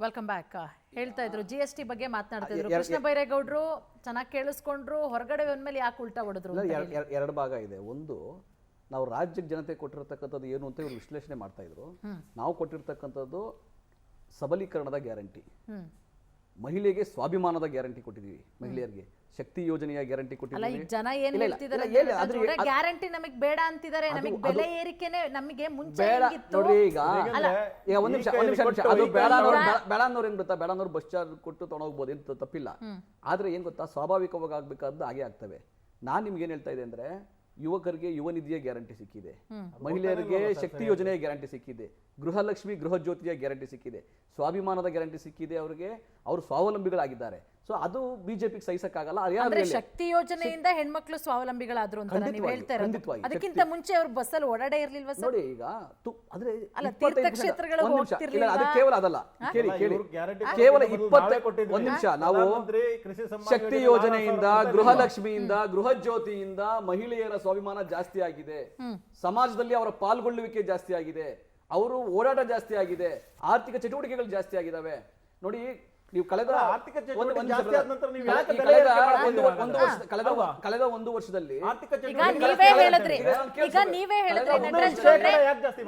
Welcome back. ಹೇಳ್ತಾ ಇದ್ರು GST ಬಗ್ಗೆ ಮಾತನಾಡ್ತಾ ಇದ್ರು. ಕೃಷ್ಣ ಬೈರೇಗೌಡರು ಚೆನ್ನಾಗಿ ಕೇಳಿಸ್ಕೊಂಡ್ರು, ಹೊರಗಡೆ ಬಂದ್ಮೇಲೆ ಯಾಕೆ ಉಲ್ಟಾ ಹೊಡೆದ್ರು? ಎರಡು ಭಾಗ ಇದೆ. ಒಂದು, ನಾವು ರಾಜ್ಯಕ್ಕೆ ಜನತೆ ಕೊಟ್ಟಿರ್ತಕ್ಕಂಥದ್ದು ಏನು ಅಂತ ಇವರು ವಿಶ್ಲೇಷಣೆ ಮಾಡ್ತಾ ಇದ್ರು. ನಾವು ಕೊಟ್ಟಿರ್ತಕ್ಕಂಥದ್ದು ಸಬಲೀಕರಣದ ಗ್ಯಾರಂಟಿ, ಮಹಿಳೆಗೆ ಸ್ವಾಭಿಮಾನದ ಗ್ಯಾರಂಟಿ ಕೊಟ್ಟಿದ್ದೀವಿ, ಮಹಿಳೆಯರಿಗೆ ಶಕ್ತಿ ಯೋಜನೆಯ ಗ್ಯಾರಂಟಿ ಕೊಟ್ಟಿದ್ದೀವಿ. ಜನ ಏನ್ ಹೇಳ್ತಿದ್ದಾರೆ, ಗ್ಯಾರಂಟಿ ನಮಗೆ ಬೇಡ ಅಂತಿದ್ದಾರೆ, ನಮಗೆ ಬೆಲೆ ಏರಿಕೆನೆ ನಮಗೆ ಮುಂಚೆ ನೋಡ್ರಿ. ಈಗ ಒಂದ್ ನಿಮಿಷ ಅದು ಬೇಡ ಅನ್ನೋರು ಏನ್ ಗೊತ್ತಾ, ಬೇಡ ಅನ್ನೋರು ಬಸ್ ಚಾರ್ಜ್ ಕೊಟ್ಟು ತಗೊಂಡೋಗ್ಬೋದು, ಏನು ತಪ್ಪಿಲ್ಲ. ಆದ್ರೆ ಏನ್ ಗೊತ್ತಾ, ಸ್ವಾಭಾವಿಕವಾಗಿ ಆಗ್ಬೇಕಾದ್ದು ಹಾಗೆ ಆಗ್ತವೆ. ನಾನ್ ನಿಮ್ಗೆ ಏನ್ ಹೇಳ್ತಾ ಇದೆ ಅಂದ್ರೆ, ಯುವಕರಿಗೆ ಯುವ ನಿಧಿಯ ಗ್ಯಾರಂಟಿ ಸಿಕ್ಕಿದೆ, ಮಹಿಳೆಯರಿಗೆ ಶಕ್ತಿ ಯೋಜನೆಯ ಗ್ಯಾರಂಟಿ ಸಿಕ್ಕಿದೆ, ಗೃಹಲಕ್ಷ್ಮಿ ಗೃಹ ಜ್ಯೋತಿಯ ಗ್ಯಾರಂಟಿ ಸಿಕ್ಕಿದೆ, ಸ್ವಾಭಿಮಾನದ ಗ್ಯಾರಂಟಿ ಸಿಕ್ಕಿದೆ. ಅವರಿಗೆ ಅವರು ಸ್ವಾವಲಂಬಿಗಳಾಗಿದ್ದಾರೆ. ಸೊ ಅದು ಬಿಜೆಪಿಗೆ ಸಹಿಸಕ್ಕಾಗಲ್ಲ. ಶಕ್ತಿ ಯೋಜನೆಯಿಂದ ಹೆಣ್ಮಕ್ಳು ಸ್ವಾವಲಂಬಿಗಳಾದ್ರು ಅಂತ ನೀವು ಹೇಳ್ತಾ ಇರೋದು. ಅದಕ್ಕಿಂತ ಮುಂಚೆ ಅವ್ರು ಬಸ್ಸಲ್ಲಿ ಓಡಾಡೇ ಇರ್ಲಿಲ್ವಾ ಸರ್? ನೋಡಿ, ಈಗ ಅಂದ್ರೆ ತೀರ್ಥಕ್ಷೇತ್ರಗಳು ಅದು ಕೇವಲ ಅದಲ್ಲ, ಕೇಳಿ ಕೇವಲ 20 ಒಂದ್ ನಿಮಿಷ. ನಾವು ಶಕ್ತಿ ಯೋಜನೆಯಿಂದ, ಗೃಹಲಕ್ಷ್ಮಿಯಿಂದ, ಗೃಹ ಜ್ಯೋತಿಯಿಂದ ಮಹಿಳೆಯರ ಸ್ವಾಭಿಮಾನ ಜಾಸ್ತಿ ಆಗಿದೆ, ಸಮಾಜದಲ್ಲಿ ಅವರ ಪಾಲ್ಗೊಳ್ಳುವಿಕೆ ಜಾಸ್ತಿ ಆಗಿದೆ, ಅವರು ಓಡಾಟ ಜಾಸ್ತಿ ಆಗಿದೆ, ಆರ್ಥಿಕ ಚಟುವಟಿಕೆಗಳು ಜಾಸ್ತಿ ಆಗಿದಾವೆ. ನೋಡಿ, ನೀವು ಕಳೆದ ಒಂದು ವರ್ಷದಲ್ಲಿ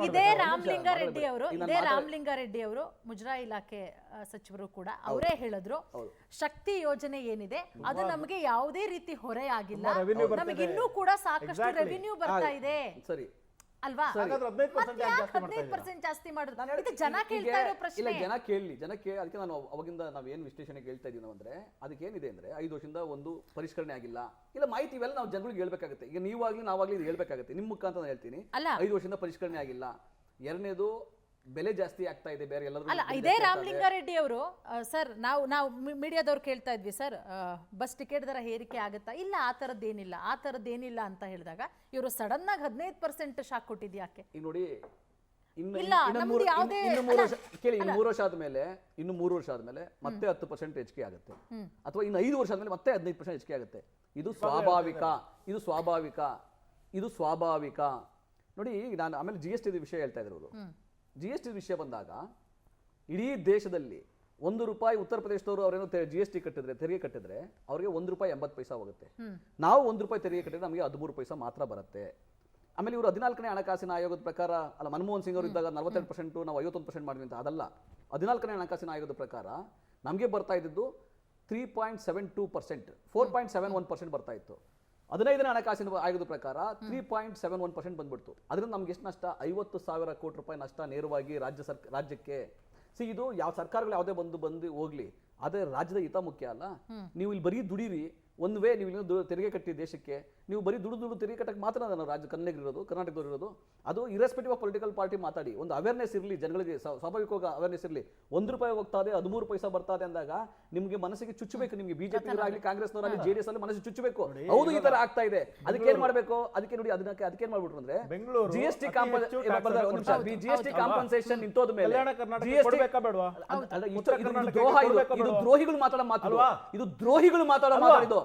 ಇದೇ ರಾಮಲಿಂಗಾರೆಡ್ಡಿ ಅವರು ಮುಜರಾಯಿ ಇಲಾಖೆ ಸಚಿವರು ಕೂಡ ಅವರೇ ಹೇಳಿದ್ರು, ಶಕ್ತಿ ಯೋಜನೆ ಏನಿದೆ ಅದು ನಮಗೆ ಯಾವುದೇ ರೀತಿ ಹೊರೆ ಆಗಿಲ್ಲ, ನಮಗೆ ಇನ್ನೂ ಕೂಡ ಸಾಕಷ್ಟು ರೆವಿನ್ಯೂ ಬರ್ತಾ ಇದೆ ಅಲ್ವಾ? 15% ಜಾಸ್ತಿ ಮಾಡೋದು ಜನ ಕೇಳ್ತಾ ಇರೋ ಪ್ರಶ್ನೆ. ಜನ ಕೇಳಿ ಅದಕ್ಕೆ ನಾನು ಅವಾಗಿಂದ ನಾವೇನು ವಿಶ್ಲೇಷಣೆ ಹೇಳ್ತಾ ಇದೀವಿ ಅಂದ್ರೆ, ಅದಕ್ಕೆ ಏನಿದೆ ಅಂದ್ರೆ 5 ವರ್ಷದಿಂದ ಒಂದು ಪರಿಷ್ಕರಣೆ ಆಗಿಲ್ಲ, ಇಲ್ಲ ಮಾಹಿತಿ ಇವೆಲ್ಲ ನಾವು ಜನಗಳಿಗೆ ಹೇಳ್ಬೇಕಾಗುತ್ತೆ. ಈಗ ನೀವಾಗ್ಲಿ ನಾವಾಗ್ಲಿ ಇದು ಹೇಳ್ಬೇಕಾಗುತ್ತೆ, ನಿಮ್ಮ ಮುಖಾಂತರ ನಾನು ಹೇಳ್ತೀನಿ. 5 ವರ್ಷದಿಂದ ಪರಿಷ್ಕರಣೆ ಆಗಿಲ್ಲ. ಎರಡನೇದು, ಬೆಲೆ ಜಾಸ್ತಿ ಆಗ್ತಾ ಇದೆ ಬೇರೆ ಎಲ್ಲರೂ. ಅಲ್ಲ, ಇದೇ ರಾಮಲಿಂಗಾರೆಡ್ಡಿ ಅವರು ಸರ್, ನಾವು ಮೀಡಿಯಾದವ್ರು ಕೇಳ್ತಾ ಇದ್ವಿ, ಸರ್ ಬಸ್ ಟಿಕೆಟ್ ದರ ಏರಿಕೆ ಆಗುತ್ತಾ? ಇಲ್ಲ, ಆ ಥರದ್ದೇನಿಲ್ಲ ಅಂತ ಹೇಳಿದಾಗ ಇವರು ಸಡನ್ ಆಗಿ 15% ಶಾಕ್ ಕೊಟ್ಟಿದ್ದು ಯಾಕೆ? ಈಗ ನೋಡಿ, ಇನ್ನು 3 ವರ್ಷ ಆದ್ಮೇಲೆ ಮತ್ತೆ 10% ಹೆಚ್ಚಿಗೆ ಆಗುತ್ತೆ, ಅಥವಾ ಇನ್ನು 5 ವರ್ಷ ಆದ್ಮೇಲೆ ಮತ್ತೆ 15% ಹೆಚ್ಚಿಗೆ ಆಗುತ್ತೆ. ಇದು ಸ್ವಾಭಾವಿಕ. ನೋಡಿ, ನಾನು ಆಮೇಲೆ GST ವಿಷಯ ಹೇಳ್ತಾ ಇದ್ರು. GST ವಿಷಯ ಬಂದಾಗ ಇಡೀ ದೇಶದಲ್ಲಿ ₹1 ಉತ್ತರ ಪ್ರದೇಶದವರು ಅವರೇನೋ GST ತೆರಿಗೆ ಕಟ್ಟಿದ್ರೆ ಅವರಿಗೆ ₹1.80 ಹೋಗುತ್ತೆ. ನಾವು ₹1 ತೆರಿಗೆ ಕಟ್ಟಿದ್ರೆ ನಮಗೆ 13 ಪೈಸಾ ಮಾತ್ರ ಬರುತ್ತೆ. ಆಮೇಲೆ ಇವರು 14ನೇ ಹಣಕಾಸಿನ ಆಯೋಗದ ಪ್ರಕಾರ, ಅಲ್ಲ, ಮನಮೋಹನ್ ಸಿಂಗ್ ಅವರು ಇದ್ದಾಗ 42%, ನಾವು 51% ಮಾಡಿದ್ವಿ ಅಂತ, ಅದಲ್ಲ. 14ನೇ ಹಣಕಾಸಿನ ಆಯೋಗದ ಪ್ರಕಾರ ನಮಗೆ ಬರ್ತಾ ಇದ್ದು 3.72%, 4.71% ಬರ್ತಾ ಇತ್ತು. 15ನೇ ಹಣಕಾಸಿನ ಆಯೋಗದ ಪ್ರಕಾರ 3.71% ಬಂದ್ಬಿಡ್ತು. ಅದರಿಂದ ನಮ್ಗೆ ಎಷ್ಟು ನಷ್ಟ? 50,000 ಕೋಟಿ ರೂಪಾಯಿ ನಷ್ಟ ನೇರವಾಗಿ ರಾಜ್ಯಕ್ಕೆ. ಇದು ಯಾವ ಸರ್ಕಾರಗಳು ಯಾವುದೇ ಬಂದು ಹೋಗ್ಲಿ, ಅದೇ ರಾಜ್ಯದ ಹಿತ ಮುಖ್ಯ ಅಲ್ಲ. ನೀವು ಇಲ್ಲಿ ಬರೀ ದುಡೀರಿ, ಒಂದು ವೇ ನೀವು ತೆರಿಗೆ ಕಟ್ಟಿ ದೇಶಕ್ಕೆ, ನೀವು ಬರೀ ದುಡ್ಡು ತೆರಿಗೆ ಕಟ್ಟಕ್ಕೆ ಮಾತ್ರ ನಾನು ರಾಜ್ಯ ಕರ್ನಾಟಕದವ್ರು ಇರೋದು. ಅದು ಇರೆಸ್ಪೆಕ್ಟಿವ್ ಆಫ್ ಪೊಲಿಟಿಕಲ್ ಪಾರ್ಟಿ ಮಾತಾಡಿ, ಒಂದು ಅವೇರ್ನೆಸ್ ಇರಲಿ ಜನಗಳಿಗೆ, ಸ್ವಾಭಾವಿಕವಾಗಿ ಅವೇರ್ನೆಸ್ ಇರಲಿ. ₹1 ಹೋಗ್ತಾ ಇದೆ, 13 ಪೈಸಾ ಬರ್ತಾ ಇದೆ ಅಂದಾಗ ನಿಮ್ಗೆ ಮನಸ್ಸಿಗೆ ಚುಚ್ಚಬೇಕು. ನಿಮ್ಗೆ ಬಿಜೆಪಿ ಕಾಂಗ್ರೆಸ್ನವರಾಗಲಿ JDS ಅಲ್ಲಿ ಮನಸ್ಸಿಗೆ ಚುಚ್ಚಬೇಕು. ಹೌದು, ಈ ತರ ಆಗ್ತಾ ಇದೆ, ಅದಕ್ಕೆ ಏನ್ ಮಾಡ್ಬೇಕು? ಅದಕ್ಕೆ ನೋಡಿ, ಅದಕ್ಕೆ ಏನ್ ಮಾಡ್ಬಿಟ್ರು ಅಂದ್ರೆ, GST ಕಾಂಪನ್ಸೇಷನ್ ನಿಂತೋದ ಮೇಲೆ ದ್ರೋಹಿಗಳು ಮಾತಾಡೋ ಮಾತು, ಇದು ದ್ರೋಹಿಗಳು ಮಾತಾಡೋ ಮಾತಾಡಿದ್ದು.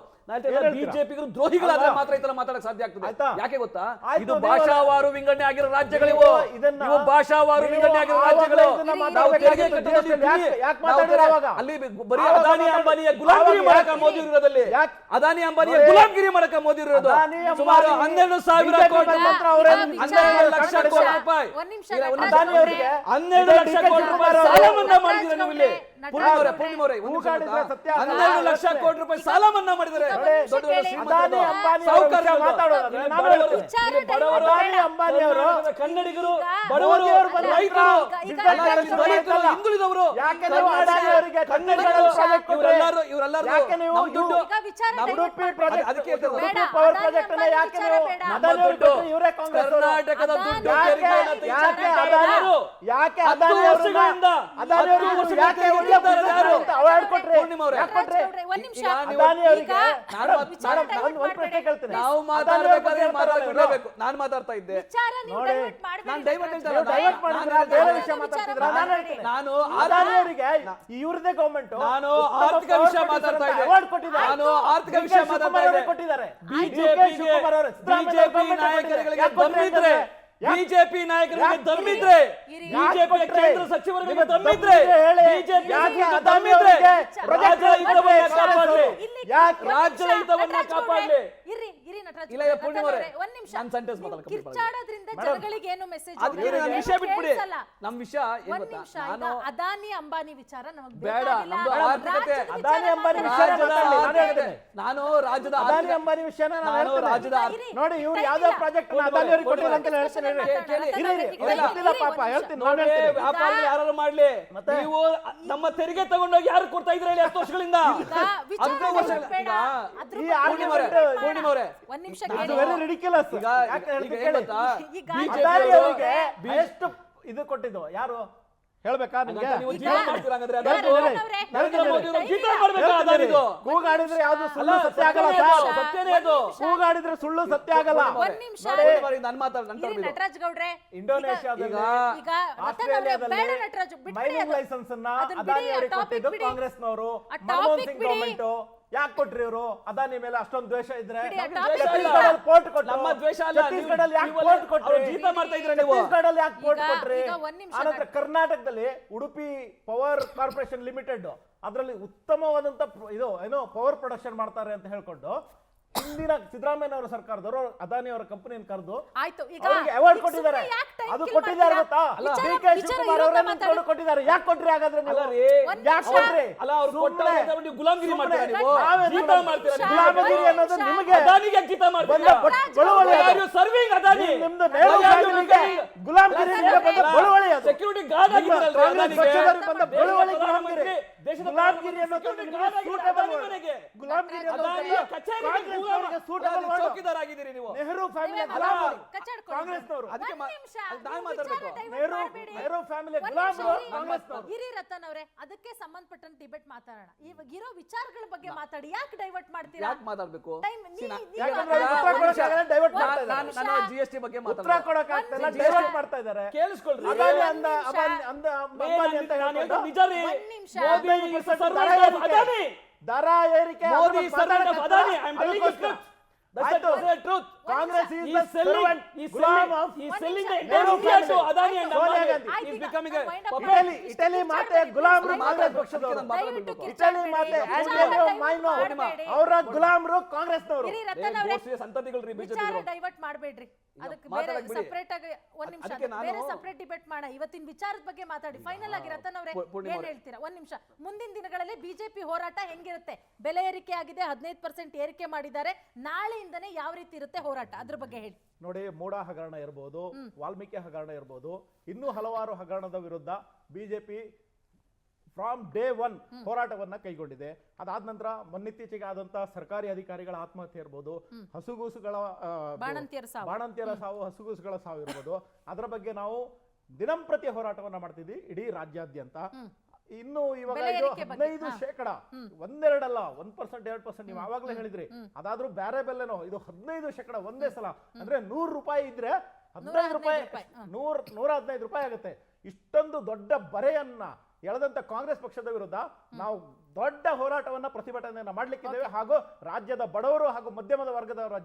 ಬಿಜೆಪಿಗರು ದ್ರೋಹಿಗಳಾದ್ರೆ ಮಾತ್ರ ಈ ತರ ಮಾತಾಡಕ್ ಸಾಧ್ಯ ಆಗ್ತದೆ. ಯಾಕೆ ಗೊತ್ತಾ? ಇದು ಭಾಷಾವಾರು ವಿಂಗಡಣೆ ಆಗಿರೋ ರಾಜ್ಯಗಳಿವು, ಭಾಷಾವಾರು ವಿಂಗಡಣೆ ಆಗಿರೋ ರಾಜ್ಯಗಳು. ಅಲ್ಲಿ ಬರೀ ಅದಾನಿ ಅಂಬಾನಿಯ ಗುಲಾಮಗಿರಿ ಮಾಡಕ ಮೋದಿ ಇರೋದಲ್ಲಿ, ಅದಾನಿ ಅಂಬಾನಿಯ ಗುಲಾಮಗಿರಿ ಮಾಡಕ ಮೋದಿ ಇರೋದು. ಸುಮಾರು 12,000 ಕೋಟಿ, 12 ಲಕ್ಷ ಕೋಟಿ ರೂಪಾಯಿ, 12 ಲಕ್ಷ ಕೋಟಿ ರೂಪಾಯಿ ಸಾಲ ಮನ್ನಾ ಮಾಡಿದ್ರೆ ನೀವು ಇಲ್ಲಿ. ಪೂರ್ಣಿಮವರೇ, 12 ಲಕ್ಷ ಕೋಟಿ ರೂಪಾಯಿ ಸಾಲ ಮನ್ನಾ ಮಾಡಿದ್ದಾರೆ. ಕನ್ನಡಿಗರು, ಬಡವರು, ರೈತರು, ಹಿಂದುಳಿದವರು, ಕರ್ನಾಟಕದ ನಾವು ಮಾತಾಡಬೇಕು. ನಾನು ಮಾತಾಡ್ತಾ ಇದ್ದೆ, ನಾನು ಇವ್ರದೇ ಗೌರ್ಮೆಂಟ್, ನಾನು ಆರ್ಥಿಕ ವಿಷಯ ಮಾತಾಡ್ತಾ ಇದ್ದೆ. ಬಿಜೆಪಿ ನಾಯಕರಿಗೆ ದಮ್ಮಿದ್ರೆ ಬಿಜೆಪಿ ನಾಯಕರಿಗೆ ದಮ್ಮಿದ್ರೆ, ಬಿಜೆಪಿ ಕೇಂದ್ರ ಸಚಿವರಿಗೆ ದಮ್ಮಿದ್ರೆ, ಬಿಜೆಪಿ ದಮ್ಮಿದ್ರೆ ರಾಜ್ಯದ ಹಿತವನ್ನ ಕಾಪಾಡಲಿ, ರಾಜ್ಯದ ಹಿತವನ್ನ ಕಾಪಾಡಲಿ. ಇಲ್ಲ ಪೂರ್ಣಿಮರೇ, ನಾನು ಸೆಂಟೆನ್ಸ್ ಕಿರ್ಚಾಡೋದ್ರಿಂದ ಜನಗಳಿಗೆ ಏನು ಮೆಸೇಜ್ ಅದಕ್ಕೆ ನಮ್ಮ ವಿಷಯ ಬಿಟ್ಬಿಡಿ. ನಮ್ಮ ವಿಷಯ ಏನು ಒಂದ್ ಗೊತ್ತಾ? ನಿಮಿಷ, ಈಗ ಅದಾನಿ ಅಂಬಾನಿ ವಿಚಾರ ನಮಗೆ ಬೇಡ, ನಮ್ದು ಆರ್ಥಿಕತೆ ಅದಾನಿ ಅಂಬಾನಿ ವಿಷಯ ರಾಜ್ಯದ ಮಾತಾಡ್ಲಿ, ಆರ್ಥಿಕತೆ. ನಾನು ರಾಜ್ಯದ ಅದಾನಿ ಅಂಬಾನಿ ವಿಷಯನ ನಾನು ನಾನು ಹೇಳ್ತೇನೆ. ರಾಜ್ಯದ ನೋಡಿ ಇವ್ರು ಯಾವ್ದೋ ಪ್ರಾಜೆಕ್ಟ್ ಅದಾನಿ ಅವರಿಗೆ ಕೊಟ್ಟಿಲ್ಲ ಅಂತ ಹೇಳ್ತೀನಿ. ಗೊತ್ತಿಲ್ಲ ಪಾಪ, ಹೇಳ್ತೀನಿ ನಾನು ಹೇಳ್ತೀನಿ. ವ್ಯಾಪಾರ ಯಾರು ಮಾಡ್ಲಿ, ಮತ್ತೆ? ನೀವು ನಮ್ಮ ತೆರಿಗೆ ತಗೊಂಡೋಗಿ ಯಾರು ಕೊಡ್ತಾ ಇದ್ರೆ ಹೇಳಿ 10 ವರ್ಷಗಳಿಂದ? ಈ ಆರ್ಗ್ಯುಮೆಂಟ್ ಪೂರ್ಣಿಮರೇ, ಒಂದ್ ನಿಮಿಷ ಅದು ವೆರಿ ರಿಡಿಕ್ಯುಲಸ್. ಈಗ ಯಾಕೆ ಈಗ ಹೇಳ್ತೀನಿ ಏನ್ ಕೇಳಿ. ಗೊತ್ತಾ? ಈಗ ಅದಾನಿ ಅವರಿಗೆ ಎಷ್ಟು ಇದು ಕೊಟ್ಟಿದ್ದು ಯಾರು ಹೇಳ್ಬೇಕಾ ನಿಮ್ಗೆ? ನೀವು ಜೀವ ಮಾಡ್ತೀರಾ ಹಾಗಾದ್ರೆ? ಹೇಳ್ತೀನಿ, ಅದಕ್ಕೂ ಹೇಳ್ತೀನಿ. ನರೇಂದ್ರ ಮೋದಿ ಅವರು ಜೀತ ಮಾಡ್ಬೇಕಾ ಅದಾನಿದು? ಕೂಗಾಡಿದ್ರೆ ಯಾವ್ದು ಸುಳ್ಳು ಅಲ್ಲ, ಸತ್ಯ ಆಗಲ್ಲ ಸತ್ಯನೇ ಅದು, ಸರ್. ಸತ್ಯನೇ ಅದು. ಕೂಗಾಡಿದ್ರೆ ಸುಳ್ಳು ಸತ್ಯ ಆಗಲ್ಲ. ಒಂದ್ ನಿಮಿಷ ನಾನು ಮಾತಾಡ ನಟರಾಜ್ ಗೌಡ್ರೆ, ಇಂಡೋನೇಷ್ಯಾದಲ್ಲಿ ಈಗ ರತನ್ ಅವ್ರೆ, ಬೇಡ ನಟರಾಜ್, ಬಿಟ್ಬಿಡಿ ಮೈನಿಂಗ್ ಅದು. ಲೈಸೆನ್ಸ್ ಅನ್ನ ಅದನ್ನ ಅದಾನಿ ಬಿಡಿ, ಆ ಅವರಿಗೆ topic ಕೊಟ್ಟಿದ್ದು ಬಿಡಿ. ಕಾಂಗ್ರೆಸ್ನವರು, ಆ ಮನಮೋಹನ್ topic ಸಿಂಗ್ ಬಿಡಿ. ಗವರ್ಮೆಂಟ್. ಯಾಕೆ ಕೊಟ್ರಿ ಇವರು ಅದಾನಿ ಮೇಲೆ ಅಷ್ಟೊಂದು ದ್ವೇಷ ಇದ್ರೆ? ಬಿಡಿ, ಆ topic ಛತ್ತೀಸ್ಗಢಲ್ಲಿ ಪೋರ್ಟ್ ಕೊಟ್ಟು, ನಮ್ಮ ದ್ವೇಷ ಅಲ್ಲ. ಛತ್ತೀಸ್ಗಢಲ್ಲಿ ಯಾಕೆ ನೀವು ಪೋರ್ಟ್ ಕೊಟ್ರಿ? ಅವ್ರು ಜೀತ ಮಾಡ್ತಾ ಇದ್ರೆ ನೀವು. ಛತ್ತೀಸ್ಗಢಲ್ಲಿ ಯಾಕೆ ಪೋರ್ಟ್ ಈಗ- ಕೊಟ್ರಿ? ಈಗ ಒಂದ್ ನಿಮಿಷ ಆನಂತರ ಕರ್ನಾಟಕದಲ್ಲಿ ಉಡುಪಿ ಪವರ್ ಕಾರ್ಪೊರೇಷನ್ ಲಿಮಿಟೆಡ್ ಅದರಲ್ಲಿ ಉತ್ತಮವಾದಂತ ಇದು ಏನೋ ಪವರ್ ಪ್ರೊಡಕ್ಷನ್ ಮಾಡ್ತಾರೆ ಅಂತ ಹೇಳ್ಕೊಂಡು ಹಿಂದಿನ ಸಿದ್ದರಾಮಯ್ಯ ಅವರ ಸರ್ಕಾರದವರು ಅದಾನಿ ಅವರ ಕಂಪನಿಯನ್ನು ಕರೆದು ಆಯ್ತು, ಈಗ ಅವರಿಗೆ ಅವಾರ್ಡ್ ಈಗ ಕೊಟ್ಟಿದ್ದಾರೆ. ಸುಮ್ನೆ ಯಾಕ್ time ಅದು kill ಕೊಟ್ಟಿದ್ದಾರೆ ಮಾಡ್ತೀರಾ? ಗೊತ್ತಾ? ವಿಚಾರ- ಡಿ ಕೆ ವಿಚಾರ ಶಿವಕುಮಾರ್ ಇರೋದೇ ಅವರೇ ಮಾತಾಡಿ. ನಿಂತ್ಕೊಂಡು ಕೊಟ್ಟಿದ್ದಾರೆ. ಯಾಕೆ ಕೊಟ್ರಿ ಹಾಗಾದ್ರೆ ನೀವು? ಅಲ್ಲ ರೀ, ಒಂದ್ ಯಾಕೆ ನಿಮಿಷ. ಕೊಟ್ರಿ? ಅಲ್ಲ ಅವ್ರು ಸುಮ್ನೆ- ಕೊಟ್ಟ ನೀವು ಗುಲಾಮಗಿರಿ ಮಾಡ್ತೀರಾ ನೀವು? ನಾವೇನ್ ಜೀತ ಮಾಡ್ತೀರಾ ನೀವು? ಗುಲಾಮಗಿರಿ ಅನ್ನೋದು ನಿಮಗೆ ಅದಾನಿಗೆ ಯಾಕೆ ಜೀತ ಮಾಡ್ತೀರಾ? ಬಳುವಳಿ Why ಅದು. are you serving Adani? ನಿಮ್ದು ನೆಹರು Why are you ಫ್ಯಾಮಿಲಿಗೆ living? ಗುಲಾಮಗಿರಿ ಬಂದ ಬಳುವಳಿ ಅದು. ಸೆಕ್ಯೂರಿಟಿ ಗಾರ್ಡ್ ಆಗಿದ್ದೀರಲ್ರಿ ಕಾಂಗ್ರೆಸ್ ಅದಾನಿಗೆ? ಪಕ್ಷದವರು ಬಂದ ಬಳುವಳಿ ದೇಶದ ಗುಲಾಮಗಿರಿ. ದೇಶದ ಗುಲಾಮಗಿರಿ ಅನ್ನೋದು security ನಿಮಗೆ guard ಆಗಿದ್ದೀರ suitable ಅದಾನಿ word. ಮನೆಗೆ. ಗುಲಾಮಗಿರಿ ಅನ್ನೋದು ಅದಾನಿಯ ಕಚೇರಿಗೆ ಕಾಂಗ್ರೆಸ್ನವರಿಗೆ suitable word. ಚೌಕಿದಾರ ಆಗಿದ್ದೀರಿ ನೀವು. ನೆಹರು ಫ್ಯಾಮಿಲಿ ನೀವೇ ಗುಲಾಮರು. ಕಚ್ಚಾಡ್ಕೊಳ್ಳಿ. ಕಾಂಗ್ರೆಸ್ನವರು. ಅದಕ್ಕೆ ಒಂದ್ ನಿಮಿಷ, ನಾನು ನೀವು ಮಾತಾಡ್ಬೇಕು. ವಿಚಾರ divert ನೆಹರು ಮಾಡ್ಬೇಡಿ. ನೆಹರು ಫ್ಯಾಮಿಲಿ ಒಂದ್ ಗುಲಾಮರು ನಿಮಿಷ ಇರಿ. ಕಾಂಗ್ರೆಸ್ನವರು. ಇರಿ ರತನ್ ಅವರೇ, ಅದಕ್ಕೆ ಸಂಬಂಧಪಟ್ಟಂತ ಡಿಬೇಟ್ ಮಾತಾಡೋಣ. ಇವಾಗ ಇರೋ ವಿಚಾರಗಳ ಬಗ್ಗೆ ಮಾತಾಡಿ. ಯಾಕೆ ಡೈವರ್ಟ್ ಮಾಡ್ತೀರಾ? ಯಾಕೆ ಮಾತಾಡ್ಬೇಕು? Time- ಯಾಕಂದ್ರೆ ಉತ್ತರ ಕೊಡಕ್ಕಾಗಲ್ಲ, divert ಮಾಡ್ತಾ ಇದ್ದಾರೆ. ನಾನು GST ಬಗ್ಗೆ ಉತ್ತರ ಮಾತಾಡ್ಬೇಕು. ಕೊಡಕ್ಕಾಗ್ತಿಲ್ಲ, ಡೈವರ್ಟ್ ಮಾಡ್ತಾ ಇದ್ದಾರೆ. ಕೇಳಿಸ್ಕೊಳ್ರಿ. ಅದಾನಿ ಒಂದ್ ಅಂದ ನಿಮಿಷ. ಅಂಬಾನಿ ಅಂತ ನಾನು ಹೇಳ್ಕೊಂಡು ಹೇಳ್ತೀನಿ ನಿಜ ರೀ. ಒಂದ್ ನಿಮಿಷ. ಮೋದಿ is the servant ದರ of ಅದಾನಿ. ದರ ಏರಿಕೆ ಮೋದಿ ಅದನ್ನ servant of ಮಾತಾಡಕ್ಕೆ Adani. I am telling you ಅದಕ್ಕೋಸ್ಕರ. truth. That's the truth. Congress is He the is selling, servant, he is Ghulam selling, of he is ಒಂದ್ selling ನಿಮಿಷ. the entire Nehru India to family. Adani and Sonia Ambani. Gandhi. He is becoming a wind up puppet. ಮಾಡಿ. Italy ಮಾತೆ ಗುಲಾಮ್ರು ಕಾಂಗ್ರೆಸ್ ಪಕ್ಷದವರು. Italy ಮಾತೆ Antonio minor ಅವರ ಗುಲಾಮ್ರು ಕಾಂಗ್ರೆಸ್ನವರು. ಇರಿ ರತನ್ ಅವರೇ, ಗೋಷ್ಠಿಯ ಸಂತತಿಗಳ್ರಿ ವಿಚಾರ ಬಿಜೆಪಿ. ಡೈವರ್ಟ್ ಮಾಡಬೇಡ್ರಿ. ಅದಕ್ಕೆ ಬೇರೆ ಮಾತಾಡಕ್ ಬಿಡಿ. ಸಪರೇಟ್ ಆಗಿ ಒಂದ್ ನಿಮಿಷ, ಅದಕ್ಕೆ ನಾನು- ಬೇರೆ ಸಪರೇಟ್ ಡಿಬೇಟ್ ಮಾಡೋಣ. ಇವತ್ತಿನ ವಿಚಾರದ ಬಗ್ಗೆ ಮಾತಾಡಿ. ಫೈನಲ್ ಆಗಿ ರತನ್ ಅವರೇ ಪೂರ್ಣಿಮಾ ಏನ್ ಹೇಳ್ತೀರಾ? ಒಂದ್ ನಿಮಿಷ. ಮುಂದಿನ ದಿನಗಳಲ್ಲಿ ಬಿಜೆಪಿ ಹೋರಾಟ ಹೆಂಗಿರುತ್ತೆ? ಬೆಲೆ ಏರಿಕೆ ಆಗಿದೆ, 15% ಏರಿಕೆ ಮಾಡಿದ್ದಾರೆ. ನಾಳೆಯಿಂದನೇ ಯಾವ ರೀತಿ ಇರುತ್ತೆ ಹೋರಾಟ? ಅದ್ರ ಬಗ್ಗೆ ಹೇಳಿ. ನೋಡಿ, ಮೂಡ ಹಗರಣ ಇರಬಹುದು, ವಾಲ್ಮೀಕಿ ಹಗರಣ ಇರಬಹುದು, ಇನ್ನೂ ಹಲವಾರು ಹಗರಣದ ವಿರುದ್ಧ ಬಿಜೆಪಿ ಫ್ರಾಮ್ ಡೇ 1 ಹೋರಾಟವನ್ನ ಕೈಗೊಂಡಿದೆ. ಅದಾದ ನಂತರ ಮೊನ್ನಿತ್ತೀಚೆಗೆ ಆದಂತ ಸರ್ಕಾರಿ ಅಧಿಕಾರಿಗಳ ಆತ್ಮಹತ್ಯೆ ಇರಬಹುದು, ಹಸುಗೂಸುಗಳ ಬಾಣಂತಿಯರ ಸಾವು, ಹಸುಗೂಸುಗಳ ಸಾವು ಇರಬಹುದು. ಅದರ ಬಗ್ಗೆ ನಾವು ದಿನಂಪ್ರತಿ ಹೋರಾಟವನ್ನ ಮಾಡ್ತಿದ್ವಿ ಇಡೀ ರಾಜ್ಯಾದ್ಯಂತ. ಇನ್ನು ಇವಾಗ ಇದು 15%, ಒಂದೆರಡಲ್ಲ, 1%, 2% ನೀವು ಆವಾಗಲೇ ಹೇಳಿದ್ರಿ. ಅದಾದ್ರೂ ಬೇರೆ ಬೆಲೆನೋ, ಇದು 15% ಒಂದೇ ಸಲ. ಅಂದ್ರೆ 100 ರೂಪಾಯಿ ಇದ್ರೆ 15 ರೂಪಾಯಿ, 115 ರೂಪಾಯಿ ಆಗುತ್ತೆ. ಇಷ್ಟೊಂದು ದೊಡ್ಡ ಬರೆಯನ್ನ ಎಳೆದಂತ ಕಾಂಗ್ರೆಸ್ ಪಕ್ಷದ ವಿರುದ್ಧ ನಾವು ದೊಡ್ಡ ಹೋರಾಟವನ್ನ, ಪ್ರತಿಭಟನೆಯನ್ನ ಮಾಡ್ಲಿಕ್ಕಿದ್ದೇವೆ. ಹಾಗೂ ರಾಜ್ಯದ ಬಡವರು ಹಾಗೂ ಮಧ್ಯಮದ ವರ್ಗದವರ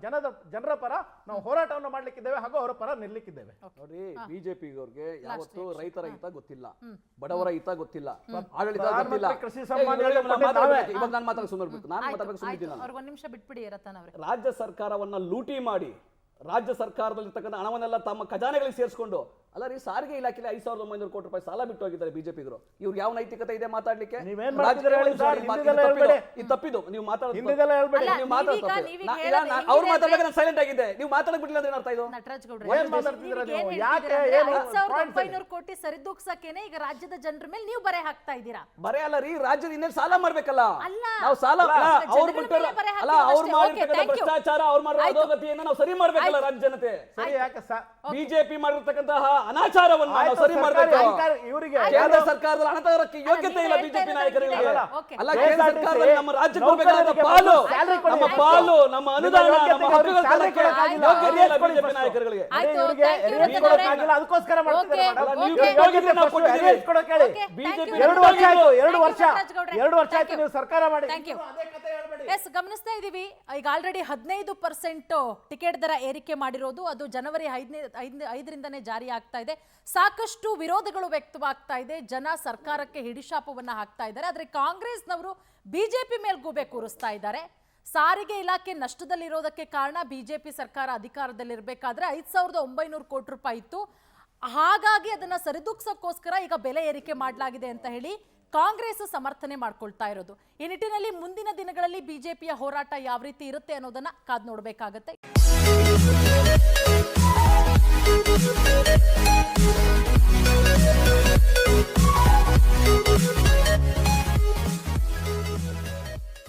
ಜನರ ಪರ ನಾವು ಹೋರಾಟವನ್ನ ಮಾಡ್ಲಿಕ್ಕಿದ್ದೇವೆ ಹಾಗೂ ಅವರ ಪರ ನಿಲ್ಲಿಕ್ಕಿದ್ದೇವೆ. ನೋಡಿ, ಬಿಜೆಪಿ ಅವ್ರಿಗೆ ಯಾವತ್ತು ರೈತರ ಹಿತ ಗೊತ್ತಿಲ್ಲ, ಬಡವರ ಹಿತ ಗೊತ್ತಿಲ್ಲ, ಆಡಳಿತ ಗೊತ್ತಿಲ್ಲ. ಕೃಷಿ ಸಮ್ಮಾನ ನಾವೇ ಇವಾಗ ನಾನು ಮಾತಾಡಕ್ಕೆ ಸುಮ್ಮನೆ ನಾನು ಮಾತಾಡಕ್ಕೆ ಸುಮ್ಮನೆ ಅವ್ರಿಗೆ ಒಂದ್ ನಿಮಿಷ ಬಿಟ್ಬಿಡಿ ರತನ್ ಅವರೇ. ರಾಜ್ಯ ಸರ್ಕಾರವನ್ನ ಲೂಟಿ ಮಾಡಿ, ರಾಜ್ಯ ಸರ್ಕಾರದಲ್ಲಿರ್ತಕ್ಕಂಥ ಹಣವನ್ನೆಲ್ಲ ತಮ್ಮ ಖಜಾನೆಗಳಿಗೆ ಸೇರಿಸಿಕೊಂಡು, ಅಲ್ಲ ರೀ, ಸಾರಿಗೆ ಇಲಾಖೆಯಲ್ಲಿ 5,900 ಕೋಟಿ ರೂಪಾಯಿ ಸಾಲ ಬಿಟ್ಟು ಹೋಗಿದ್ದಾರೆ ಬಿಜೆಪಿಗರು. ಇವ್ರು ಯಾವ ನೈತಿಕತೆ ಇದೆ ಮಾತಾಡ್ಲಿಕ್ಕೆ? ನೀವೇನ್ ಮಾಡ್ತಿದ್ದೀರಾ ಹೇಳಿ ಸರ್? ಹಿಂದಿದೆಲ್ಲ ಹೇಳ್ಬೇಡಿ. ಇದು ತಪ್ಪಿದು. ನೀವು ಮಾತಾಡೋದು ಹಿಂದಿದೆಲ್ಲ ಹೇಳ್ಬೇಡಿ. ಅಲ್ಲ, ನೀವು ಮಾತಾಡೋದು ನೀವೀಗ ತಪ್ಪು. ಅವ್ರು ಮಾತಾಡ್ಬೇಕು, ನಾನು ಸೈಲೆಂಟ್ ಆಗಿದ್ದೆ. ನೀವು ಮಾತಾಡಕ್ ಬಿಟ್ಟಿಲ್ಲ ಅಂದ್ರೆ ಅರ್ಥ ಇದು? ನಟರಾಜ್ ಗೌಡ್ರೆ, ಏನ್ ಮಾತಾಡ್ತಿದ್ದೀರಾ ನೀವು? ನೀವೀಗ ಯಾಕೆ? ಏನ್ ಏನು? ಹೇಳ್ತಿದ್ದೀರಾ? 5,900 ಕೋಟಿ ಸರಿದೂಗ್ಸಕ್ಕೇನೆ ಈಗ ರಾಜ್ಯದ ಜನರ ಮೇಲೆ ನೀವು ಬರೆ ಹಾಕ್ತಾ ಇದ್ದೀರಾ. ಬರೇ ಅಲ್ಲ ರೀ, ರಾಜ್ಯದ ಇನ್ನೇನು ಸಾಲ ಮಾಡ್ಬೇಕಲ್ಲ. ಅಲ್ಲ, ನಾವು ಸಾಲ ಅವ್ರು ಜನಗಳ ಬಿಟ್ಟರೆ ಮೇಲೆ ಬರೆ ಅಲ್ಲ, ಹಾಕ್ತೀವಿ ಅವ್ರು ಅಷ್ಟೇ. ಮಾಡಿರ್ತಕ್ಕಂಥ Okay, thank you. ಭ್ರಷ್ಟಾಚಾರ, ಅವ್ರು ಮಾಡಿರೋ ಅಧೋಗತಿಯನ್ನ ನಾವು ಸರಿ ಮಾಡ್ಬೇಕಲ್ಲ ರಾಜ್ಯ ಜನತೆ. ಸರಿ, ಯಾಕೆ ಬಿಜೆಪಿ ಮಾಡಿರ್ತಕ್ಕಂತಹ ಅನಾಚಾರವನ್ನ ನಾವು ಸರಿ ಮಾಡಬೇಕು. ಇವರಿಗೆ ಕೇಂದ್ರ ಸರ್ಕಾರದ ಹಣ ತಗೋರಕ್ಕೆ ಯೋಗ್ಯತೆ ಇಲ್ಲ ಬಿಜೆಪಿ ನಾಯಕರಿಗೆ. ಓಕೆ. ಅಲ್ಲ, ಕೇಂದ್ರ ಸರ್ಕಾರದಲ್ಲಿ ನಮ್ಮ ರಾಜ್ಯಕ್ಕೆ ಬರಬೇಕಾದ ಪಾಲು, ನಮ್ಮ ಪಾಲು, ನಮ್ಮ ಅನುದಾನ, ನಮ್ಮ ಹಕ್ಕುಗಳ ತರಕ್ಕೆ ಯೋಗ್ಯತೆ ಇಲ್ಲ ಬಿಜೆಪಿ ನಾಯಕರಿಗೆ. ಆಯ್ತು, ಇವರಿಗೆ thank you, ರೇಟ್ ಕೊಡಕ್ಕಾಗಿಲ್ಲ, ಅದಕ್ಕೋಸ್ಕರ ಮಾಡ್ತಿದ್ದಾರೆ ಓಕೆ, ಮೇಡಮ್. ಓಕೆ. ನೀವು ಯೋಗ್ಯತೆ ನಾವು ಕೊಟ್ಟಿದ್ದೀವಿ, ರೇಟ್ ಕೊಡಕ್ಕೆ ಹೇಳಿ. Okay, BJP thank you. 2 ವರ್ಷ ಆಯ್ತು, 2 ವರ್ಷ ಬಸವರಾಜ್ 2 ವರ್ಷ ಆಯ್ತು ನೀವು ಸರ್ಕಾರ ಮಾಡಿ. Thank you. ಅದೇ ಕಥೆ ಹೇಳ್ಬೇಡಿ. ಎಸ್, ಗಮನಿಸ್ತಾ ಇದೀವಿ ಈಗ ಆಲ್ರೆಡಿ 15% ಟಿಕೆಟ್ ದರ ಏರಿಕೆ ಮಾಡಿರೋದು, ಅದು ಜನವರಿ 5ರಿಂದನೇ ಜಾರಿ ಆಗ್ತಾ ಇದೆ. ಸಾಕಷ್ಟು ವಿರೋಧಗಳು ವ್ಯಕ್ತವಾಗ್ತಾ ಇದೆ, ಜನ ಸರ್ಕಾರಕ್ಕೆ ಹಿಡಿಶಾಪವನ್ನ ಹಾಕ್ತಾ ಇದ್ದಾರೆ. ಆದ್ರೆ ಕಾಂಗ್ರೆಸ್ನವರು ಬಿಜೆಪಿ ಮೇಲೆ ಗೂಬೆ ಕೂರಿಸ್ತಾ ಇದ್ದಾರೆ. ಸಾರಿಗೆ ಇಲಾಖೆ ನಷ್ಟದಲ್ಲಿರೋದಕ್ಕೆ ಕಾರಣ ಬಿಜೆಪಿ ಸರ್ಕಾರ ಅಧಿಕಾರದಲ್ಲಿರಬೇಕಾದ್ರೆ 5,900 ಕೋಟಿ ರೂಪಾಯಿ ಇತ್ತು, ಹಾಗಾಗಿ ಅದನ್ನ ಸರಿದೂಗ್ಸಕ್ಕೋಸ್ಕರ ಈಗ ಬೆಲೆ ಏರಿಕೆ ಮಾಡಲಾಗಿದೆ ಅಂತ ಹೇಳಿ ಕಾಂಗ್ರೆಸ್ ಸಮರ್ಥನೆ ಮಾಡ್ಕೊಳ್ತಾ ಇರೋದು. ಈ ನಿಟ್ಟಿನಲ್ಲಿ ಮುಂದಿನ ದಿನಗಳಲ್ಲಿ ಬಿಜೆಪಿಯ ಹೋರಾಟ ಯಾವ ರೀತಿ ಇರುತ್ತೆ ಅನ್ನೋದನ್ನ ಕಾದ್ ನೋಡ್ಬೇಕಾಗತ್ತೆ.